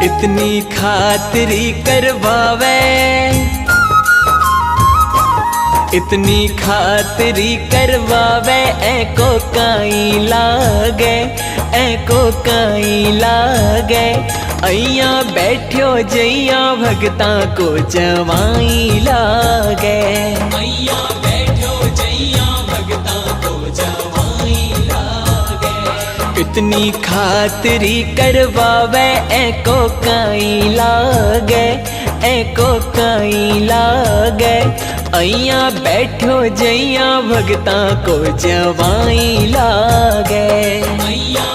इतनी खातिरी करवावे, इतनी खातिरी करवावे, ऐको काई लागे, ऐको काई लागे। अइया बैठ्यो जइया भगता को जवाई लागे, अइया बैठ्यो जइया भगता को जवाई लागे। इतनी खातिरी करवावे, ऐको काई लागे, ऐको काई लागे। अइया बैठो जइया भगता को जवाई लागे, अइया